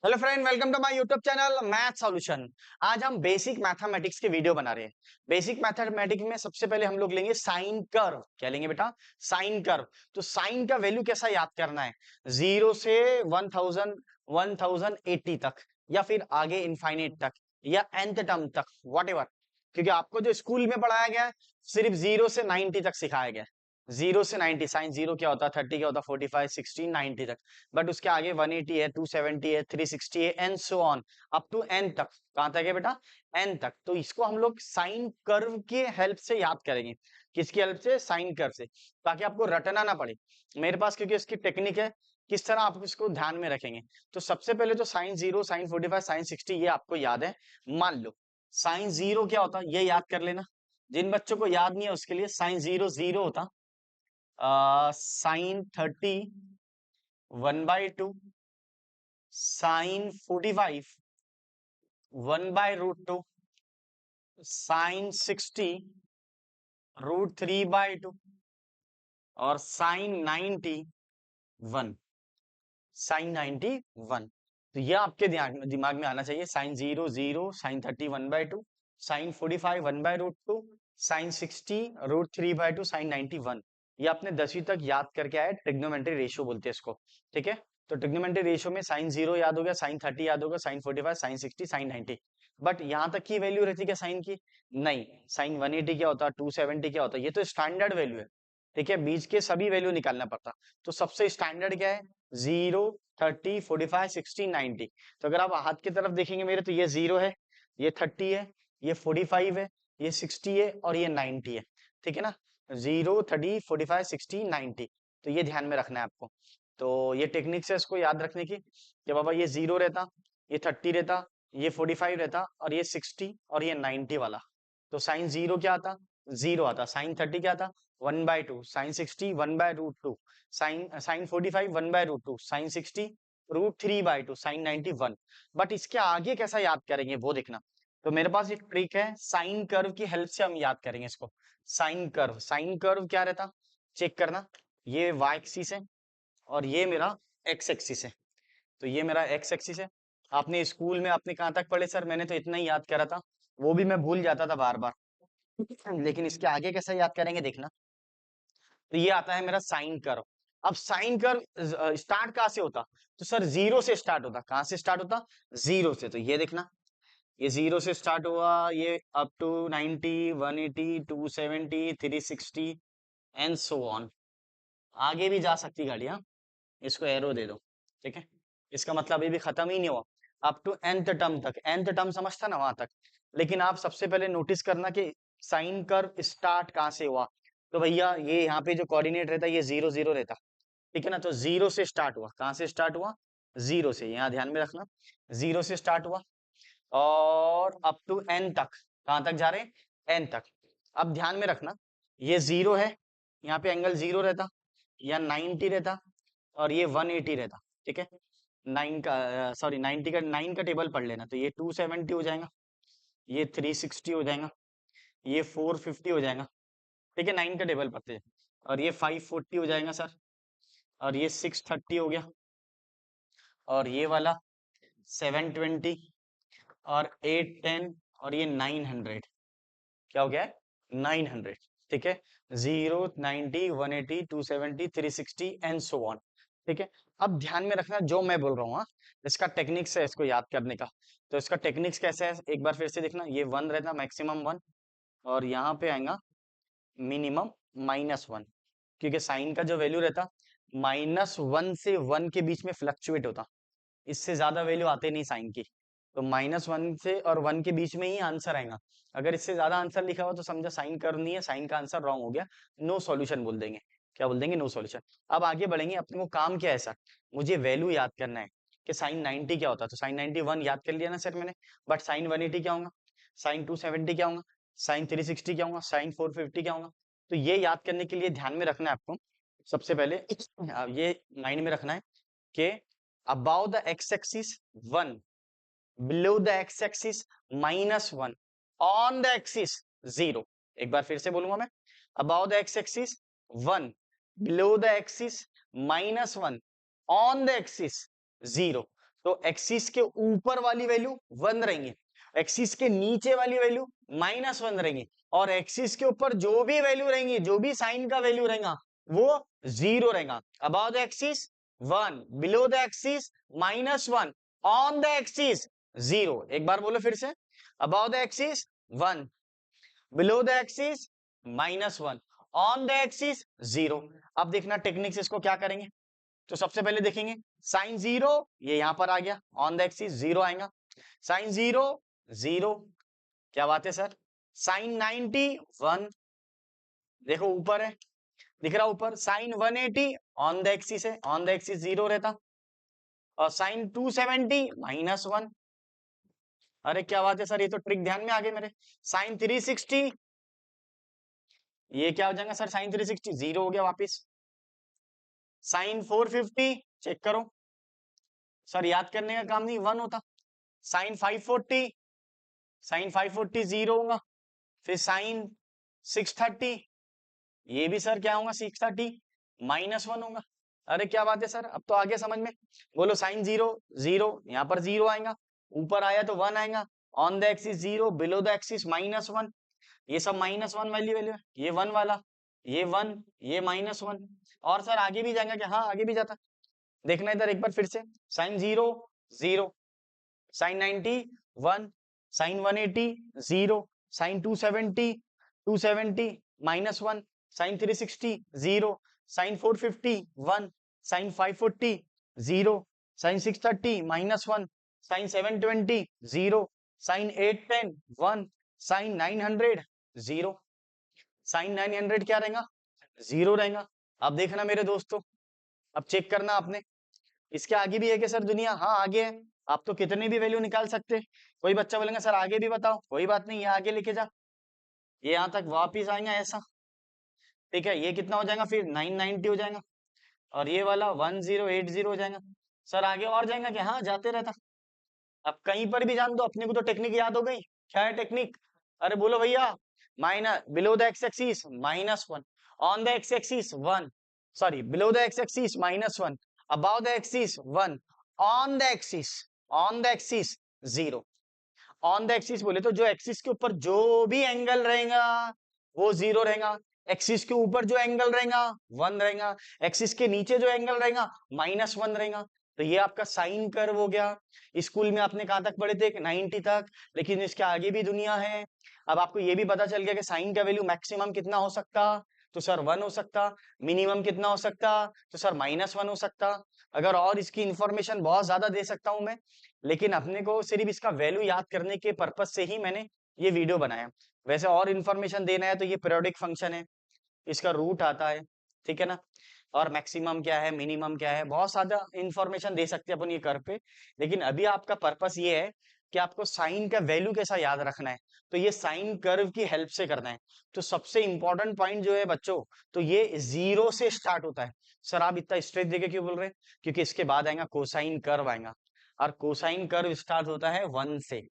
Hello friend, welcome to my YouTube channel math solution. आज हम basic mathematics के video बना रहे हैं। बेसिक मैथमेटिक्स में सबसे पहले हम लोग लेंगे साइन कर्व। क्या लेंगे बेटा? Sine curve. तो साइन का वैल्यू कैसा याद करना है? 0 से 1000 1080 तक, या फिर आगे इनफाइनाइट तक, या nth टर्म तक, व्हाटएवर। क्योंकि आपको जो स्कूल में पढ़ाया गया है सिर्फ 0 से 90 तक सिखाया गया है। 0 से 90, साइन 0 क्या होता है, 30 क्या होता है, 45, 16, 90 तक। बट उसके आगे 180 है, 270 है, 360 है, and so on up to N तक। कहां तक है बेटा? एन तक। तो इसको हम लोग साइन कर्व के हेल्प से याद करेंगे। किसकी हेल्प से? साइन कर्व से, ताकि आपको रटना ना पड़े मेरे पास, क्योंकि इसकी टेक्निक है किस तरह आप इसको ध्यान में रखेंगे। तो सबसे पहले तो साइन 0, साइन 45, साइन 60 ये आपको याद है। मान लो साइन 0 क्या होता है ये याद कर लेना। जिन बच्चों को याद नहीं है उसके लिए साइन 0 0 होता, साइन 30 1/2, साइन 45 1/√2, साइन 60 √3/2, और साइन 91, साइन 91। तो यह आपके दिमाग में आना चाहिए। Sine 0 0, sine 30 1/2, sine 45 1/√2, sine 60 √3/2, sine 91। ये आपने 10वीं तक याद करके आए। ट्रिग्नोमेट्री रेशियो बोलते हैं इसको। ठीक है। तो ट्रिग्नोमेट्री रेशियो में साइन 0 याद हो गया, साइन 30 याद होगा, साइन 45, साइन 60, साइन 90। बट यहां तक की वैल्यू रहती क्या साइन की? नहीं। साइन 180 क्या होता है, 270 क्या होता है, ये तो स्टैंडर्ड वैल्यू है। ठीक है, बीच के सभी वैल्यू निकालना पड़ता। तो सबसे स्टैंडर्ड क्या है? 0, 30, 45, 60, 90। तो अगर आप हाथ की तरफ देखेंगे मेरे, तो ये 0 है, ये 30 है, ये 45 है, ये 60 है, और ये 90 है। ठीक है ना? 0, 30, 45, 60, 90। तो ये ध्यान में रखना है आपको। तो ये टेक्निक है इसको याद रखने की, कि बाबा ये 0 रहता, ये 30 रहता, ये 45 रहता, और ये 60 और ये 90 वाला। तो साइन 0 क्या आता? 0 आता। साइन 30 क्या आता? 1/2। Sine 60 1/√2। Sine 45 1/√2, sine 60 √3/2, sine 91। But इसके आगे कैसा याद करेंगे वो देखना। तो मेरे पास एक ट्रिक है, साइन कर्व की हेल्प से हम याद करेंगे इसको। साइन कर्व, साइन कर्व क्या रहता? चेक करना। ये y एक्सिस है और ये मेरा x एक्सिस है। तो ये मेरा x एक्सिस है। आपने स्कूल में आपने कहां तक पढ़े सर? मैंने तो इतना ही याद करा था, वो भी मैं भूल जाता था बार बार। लेकिन इसके आगे कैसा याद करेंगे देखना। तो ये आता है मेरा साइन कर्व। अब साइन कर्व स्टार्ट कहां से होता? तो सर 0 से स्टार्ट होता। कहां से स्टार्ट होता? 0 से। तो ये देखना, ये 0 से स्टार्ट हुआ, ये up to 90, 180, 270, 360 and so on. आगे भी जा सकती गाड़ियां, इसको एरो दे दो। ठीक है, इसका मतलब अभी भी खत्म ही नहीं हुआ। अप टू nth टर्म तक, nth टर्म समझता ना वहां तक। लेकिन आप सबसे पहले नोटिस करना कि साइन कर्व स्टार्ट कहां से हुआ। तो भैया ये यहाँ पे जो कोऑर्डिनेट रहता है ये 0 0 रहता। ठीक है ना? तो 0 से स्टार्ट हुआ। कहां से स्टार्ट हुआ? 0 से। यहाँ ध्यान में रखना, 0 से स्टार्ट हुआ और अप टू n तक। कहां तक जा रहे हैं? n तक। अब ध्यान में रखना, ये 0 है, यहाँ पे एंगल 0 रहता, या 90 रहता, और ये 180 रहता। ठीक है, 9 का सॉरी 90 का 9 का टेबल पढ़ लेना। तो ये 270 हो जाएगा, ये 360 हो जाएगा, ये 450 हो जाएगा। ठीक है, 9 का टेबल पढ़ते हैं। और ये 540 हो जाएगा सर, और ये 630 हो गया, और ये वाला 720, और 810, और ये 900। क्या हो गया है? 900। ठीक है, 0, 90, 180, 270, 360 एंड सो ऑन। ठीक है। अब ध्यान में रखना जो मैं बोल रहा हूँ, हाँ, इसका टेक्निक्स है इसको याद करने का। तो इसका टेक्निक्स कैसे है एक बार फिर से देखना। ये 1 रहता, मैक्सिमम 1, और यहाँ पे आएगा मिनिमम -1। क्योंकि साइन का जो वैल्यू रहता -1 से 1 के बीच में फ्लक्चुएट होता, इससे ज्यादा वैल्यू आते नहीं साइन की। तो -1 से और 1 के बीच में ही आंसर आएगा। अगर इससे ज्यादा आंसर लिखा हुआ तो समझा साइन कर्व नहीं है, साइन का आंसर रॉन्ग हो गया, नो सॉल्यूशन बोल देंगे। क्या बोल देंगे? No solution. अब आगे बढ़ेंगे, अपने को काम क्या है सर? मुझे वैल्यू याद करना है कि साइन 90 क्या होता है। तो साइन 91 याद कर लिया ना सर मैंने। बट साइन 180 क्या होगा, साइन 270 क्या होगा, साइन 360 क्या होगा, साइन 450 क्या होगा। तो ये याद करने के लिए ध्यान में रखना है आपको। सबसे पहले ये माइंड में रखना है कि above the x-axis 1, below the x-axis -1, on the axis 0। एक बार फिर से बोलूंगा मैं, above the x-axis 1, below the axis -1, on the axis 0। तो एक्सिस के ऊपर वाली वैल्यू 1 रहेंगी, एक्सिस के नीचे वाली वैल्यू -1 रहेंगी, और एक्सिस के ऊपर जो भी वैल्यू रहेंगी, जो भी साइन का वैल्यू रहेगा वो 0 रहेगा। About the axis 1, below the axis -1, on the axis 0। एक बार बोलो फिर से, about the axis 1, below the axis -1, on the axis 0। अब देखना टेक्निक से इसको क्या करेंगे। तो सबसे पहले देखेंगे साइन 0, ये यहां पर आ गया, ऑन द एक्सिस 0 आएगा, साइन 0 0, क्या बात है सर। साइन 90 1, देखो ऊपर है, दिख रहा ऊपर, साइन 180 ऑन द एक्सिस है, ऑन द एक्सिस 0 रहता, और साइन 270 -1। अरे क्या बात है सर, ये तो ट्रिक ध्यान में आ गई मेरे। साइन 360, ये क्या हो जाएगा सर, साइन 360 0 हो गया वापिस। साइन 450, चेक करो सर, याद करने का काम नहीं, 1 होता। साइन 540, साइन 540 0 होगा। फिर साइन 630, ये भी सर क्या होगा, 630 -1 होगा। अरे क्या बात है सर, अब तो आगे समझ में। बोलो साइन 0 0, यहाँ पर 0 आएगा, ऊपर आया तो 1 आएगा, on the axis 0, below the axis -1, ये सब -1 वाली वैल्यू है, ये 1 वाला, ये 1, ये -1। और सर आगे भी जाएगा क्या, हाँ आगे भी जाता, देखना इधर एक बार फिर से, sine 0 0, sine 90 1, sine 180 0, sine 270 -1, sine 360 0, sine 450 1, sine 540 0, sine 630 -1, sine 720 0, sine 810 1, sine 900 0। Sine 900 क्या रहेगा, 0 रहेगा। अब देखना मेरे दोस्तों, अब चेक करना आपने, इसके आगे भी है कि सर दुनिया, हाँ आगे है, आप तो कितने भी वैल्यू निकाल सकते हैं। कोई बच्चा बोलेगा सर आगे भी बताओ, कोई बात नहीं, ये आगे लेके जा, ये यहाँ तक वापिस आएगा ऐसा, ठीक है, ये कितना हो जाएगा फिर 990 हो जाएगा, और ये वाला 1080 हो जाएगा। सर आगे और जाएगा कि, हाँ जाते रहता। अब कहीं पर भी जान दो, अपने को तो टेक्निक याद हो गई, क्या है टेक्निक, अरे बोलो भैया, minus, below the x axis -1, on the x axis 1, sorry below the x axis -1, about the axis 1, on the axis, on the axis 0। On the axis बोले तो जो एक्सिस के ऊपर जो भी एंगल रहेगा वो 0 रहेगा, एक्सिस के ऊपर जो एंगल रहेगा 1 रहेगा, एक्सिस के नीचे जो एंगल रहेगा -1 रहेगा। तो ये आपका साइन कर्व हो गया। स्कूल में आपने कहां तक पढ़े थे, 90 तक, लेकिन इसके आगे भी दुनिया है। अब आपको ये भी पता चल गया कि साइन का वैल्यू मैक्सिमम कितना हो सकता, तो सर 1 हो सकता, मिनिमम कितना हो सकता, तो सर -1 हो सकता। अगर और इसकी इंफॉर्मेशन बहुत ज्यादा दे सकता हूं मैं, लेकिन अपने को सिर्फ इसका वैल्यू याद करने के पर्पज से ही मैंने ये वीडियो बनाया। वैसे और इन्फॉर्मेशन देना है तो ये पीरियोडिक फंक्शन है, इसका रूट आता है, ठीक है ना, और मैक्सिमम क्या है, मिनिमम क्या है, बहुत ज्यादा इंफॉर्मेशन दे सकते हैं अपन ये कर्व पे। लेकिन अभी आपका पर्पस ये है कि आपको साइन का वैल्यू कैसा याद रखना है, तो ये साइन कर्व की हेल्प से करना है। तो सबसे इंपॉर्टेंट पॉइंट जो है बच्चों, तो ये 0 से स्टार्ट होता है। सर आप इतना स्ट्रेस देके क्यों बोल रहे हैं, क्योंकि इसके बाद आएगा कोसाइन कर्व आएगा, और कोसाइन कर्व स्टार्ट होता है 1 से।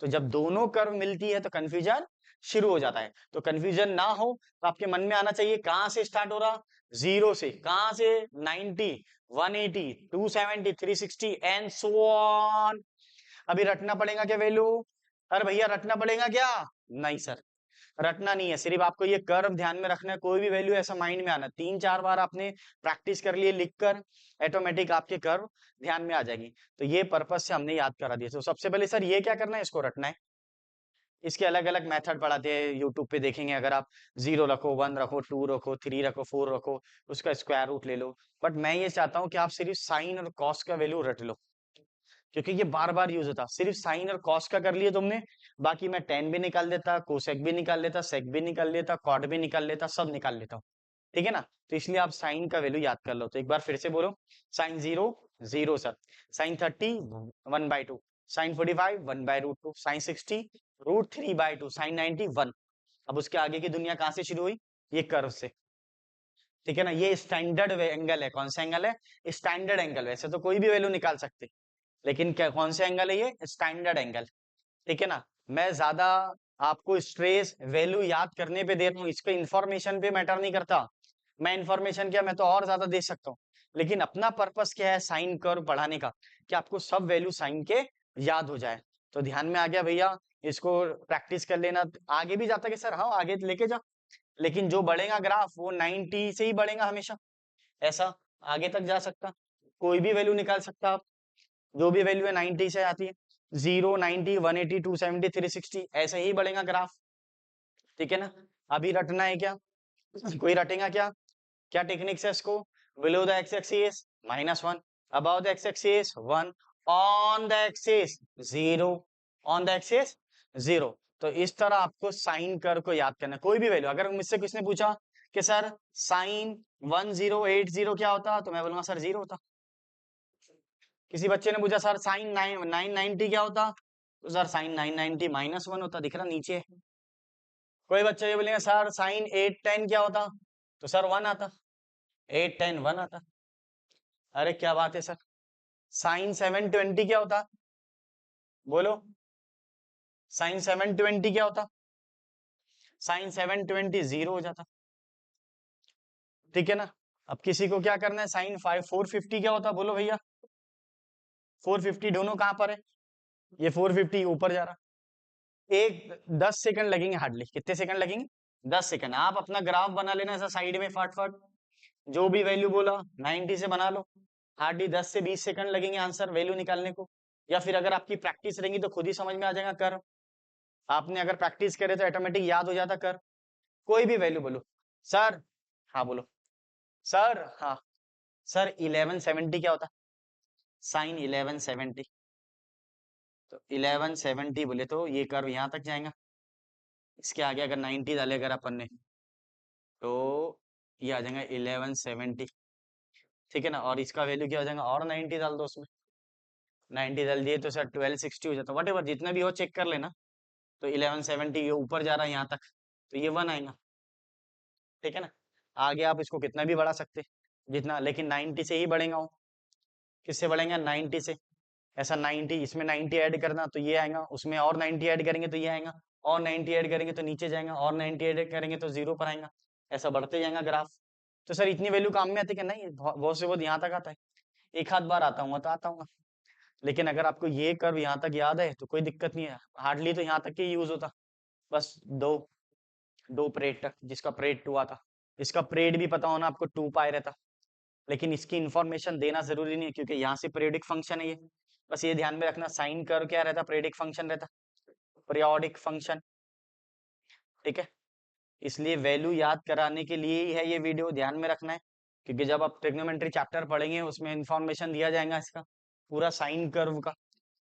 तो जब दोनों कर्व मिलती है तो कंफ्यूजन शुरू हो जाता है। तो कंफ्यूजन ना हो तो आपके मन में आना चाहिए कहां से स्टार्ट हो रहा, 0 से, कहां से, 90, 180, 270, 360 एंड सो ऑन। अभी रटना पड़ेगा क्या वैल्यू, अरे भैया रटना पड़ेगा क्या, नहीं सर रटना नहीं है, सिर्फ आपको ये कर्व ध्यान में रखना है। कोई भी वैल्यू ऐसा माइंड में आना, 3-4 बार आपने प्रैक्टिस कर लिए लिखकर, ऑटोमेटिक आपके कर्व ध्यान में आ जाएगी। तो ये पर्पज से हमने याद करा दिया। तो सबसे पहले सर ये क्या करना है, इसको रटना है। इसके अलग अलग मेथड पढ़ाते हैं, यूट्यूब पे देखेंगे, अगर आप 0 रखो, 1 रखो, 2 रखो, 3 रखो, 4 रखो, उसका स्क्वायर रूट ले लो। बट मैं ये चाहता हूँ कि आप सिर्फ साइन और कॉस का वैल्यू रट लो, क्योंकि ये बार बार यूज होता। सिर्फ साइन और कॉस का कर लिए तुमने, बाकी मैं टेन भी निकाल देता, कोसेक भी निकाल लेता, सेक भी निकाल लेता, कॉट भी निकाल लेता, सब निकाल लेता हूँ, ठीक है ना। तो इसलिए आप साइन का वैल्यू याद कर लो। तो एक बार फिर से बोलो, sine 0 0 sir, sine 30 1/2, sine 45 1/√2, sine 60 √3/2, sine 90 1। अब उसके आगे की दुनिया कहां से शुरू हुई, ये कर्व से, ठीक है ना। ये स्टैंडर्ड एंगल है, कौन सा एंगल है, स्टैंडर्ड एंगल। वैसे तो कोई भी वैल्यू निकाल सकते, लेकिन क्या, कौन सा एंगल है, ये स्टैंडर्ड एंगल, ठीक है ना। मैं ज्यादा आपको स्ट्रेस वैल्यू याद करने पे दे रहा हूँ, इसके इंफॉर्मेशन पे मैटर नहीं करता। मैं इंफॉर्मेशन क्या, मैं तो और ज्यादा दे सकता हूँ, लेकिन अपना पर्पस क्या है साइन कर्व पढ़ाने का, कि आपको सब वैल्यू साइन के याद हो जाए। तो ध्यान में आ गया भैया, इसको प्रैक्टिस कर लेना। आगे भी जाता कि सर हाँ आगे लेके जा, लेकिन जो बढ़ेगा ग्राफ वो 90 से ही बढ़ेगा हमेशा, ऐसा आगे तक जा सकता, कोई भी वैल्यू निकाल सकता आप, जो भी वैल्यू है 90 से आती है, 0, 90, 180, 270, 360 ऐसे ही बढ़ेगा ग्राफ। ठीक है ना, अभी रटना है क्या, कोई रटेगा क्या, क्या टेक्निक्स है इसको, below the x axis -1, above the x axis 1, on the axis 0, on the axis 0। तो इस तरह आपको साइन कर्व को याद करना है। कोई भी वैल्यू, अगर मुझसे किसने पूछा कि सर साइन 1080 क्या होता, तो मैं बोलूंगा सर 0 होता। किसी बच्चे ने पूछा सर साइन 990 क्या होता, तो सर साइन 990 -1 होता, दिख रहा नीचे। कोई बच्चा ये बोलेगा सर साइन 810 क्या होता, तो सर 1 आता, 810 1 आता। अरे क्या बात है सर, साइन 720 क्या होता, बोलो, साइन 720 क्या होता, साइन 720 0 हो जाता। ठीक है ना, अब किसी को क्या करना है, साइन 450 क्या होता, बोलो भैया, 450 दोनों कहां पर है, ये 450 ऊपर जा रहा, एक 10 सेकंड लगेंगे हार्डली, कितने सेकंड लगेंगे, 10 सेकंड। आप अपना ग्राफ बना लेना ऐसा साइड में फट फट, जो भी वैल्यू बोला 90 से बना लो, हार्डली 10 से 20 सेकंड लगेंगे आंसर वैल्यू निकालने को। या फिर अगर आपकी प्रैक्टिस रहेगी तो खुद ही समझ में आ जाएगा कर, आपने अगर प्रैक्टिस करे तो ऑटोमेटिक याद हो जाता कर। कोई भी वैल्यू बोलो सर, हाँ बोलो सर, हाँ सर 1170 क्या होता, साइन 1170, तो 1170 बोले तो ये कर्व यहाँ तक जाएगा, इसके आगे अगर 90 डाले अगर अपन ने तो ये आ जाएगा 1170। ठीक है ना, और इसका वैल्यू क्या हो जाएगा, और 90 डाल दो उसमें, 90 डाल दिए तो सर 1260 हो जाता, वट एवर जितना भी हो चेक कर लेना। तो 1170 ये ऊपर जा रहा है यहाँ तक, तो ये 1 आएगा। ठीक है ना, आगे आप इसको कितना भी बढ़ा सकते जितना, लेकिन 90 से ही बढ़ेगा वो, किससे बढ़ेगा 90 से, ऐसा 90 इसमें 90 ऐड करना तो ये आएगा, उसमें और 90 ऐड करेंगे तो ये आएगा, और 90 ऐड करेंगे तो नीचे जाएगा, और 90 ऐड करेंगे तो 0 पर आएगा, ऐसा बढ़ते जाएगा ग्राफ। तो सर इतनी वैल्यू काम में आती है, नहीं बहुत से बहुत यहाँ तक आता है, एक हाथ बार आता हूँ तो आता हूँ, लेकिन अगर आपको ये कर्व यहाँ तक याद है तो कोई दिक्कत नहीं है, हार्डली तो यहाँ तक ही यूज होता, बस दो दो परेट तक, जिसका परेट 2 आता, इसका परेट भी पता होना आपको 2 पाई रहता, लेकिन इसकी इंफॉर्मेशन देना जरूरी नहीं है क्योंकि यहाँ से पीरियोडिक फंक्शन है ये, बस ये ध्यान में रखना साइन कर्व क्या रहता, पीरियोडिक फंक्शन रहता, पीरियोडिक फंक्शन। ठीक है, इसलिए वैल्यू याद कराने के लिए ही है ये वीडियो, ध्यान में रखना है, क्योंकि जब आप ट्रिग्नोमेट्री चैप्टर पढ़ेंगे उसमें इंफॉर्मेशन दिया जाएगा इसका पूरा साइन कर्व का,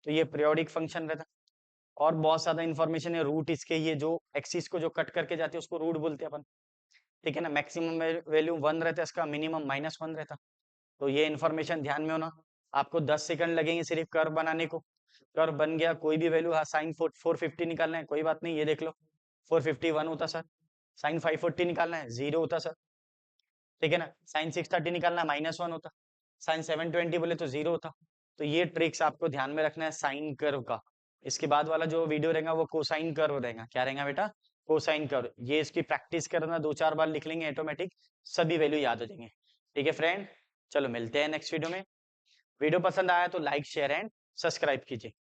तो ये पीरियोडिक फंक्शन रहता, और बहुत ज्यादा इंफॉर्मेशन है, रूट इसके, ये जो एक्सिस को जो कट करके जाती है उसको रूट बोलते हैं अपन। ठीक है ना, मैक्सिमम वैल्यू 1 रहता है इसका, मिनिमम -1 रहता, तो ये इन्फॉर्मेशन ध्यान में होना। आपको 10 सेकंड लगेंगे सिर्फ कर्व बनाने को, कर्व बन गया, कोई भी वैल्यू, हाँ साइन 450 निकालना है, कोई बात नहीं, ये देख लो 451 होता सर, साइन 540 निकालना है 0 होता सर। ठीक है ना, साइन 630 निकालना है -1 होता, साइन 720 बोले तो 0 होता। तो ये ट्रिक्स आपको ध्यान में रखना है साइन कर्व का। इसके बाद वाला जो वीडियो रहेगा वो कोसाइन कर्व रहेगा, क्या रहेगा बेटा, कोसाइन कर्व, ये इसकी प्रैक्टिस करना, 2-4 बार लिख लेंगे ऑटोमेटिक सभी वैल्यू याद हो जाएंगे। ठीक है फ्रेंड, चलो मिलते हैं नेक्स्ट वीडियो में। वीडियो पसंद आया तो लाइक शेयर एंड सब्सक्राइब कीजिए।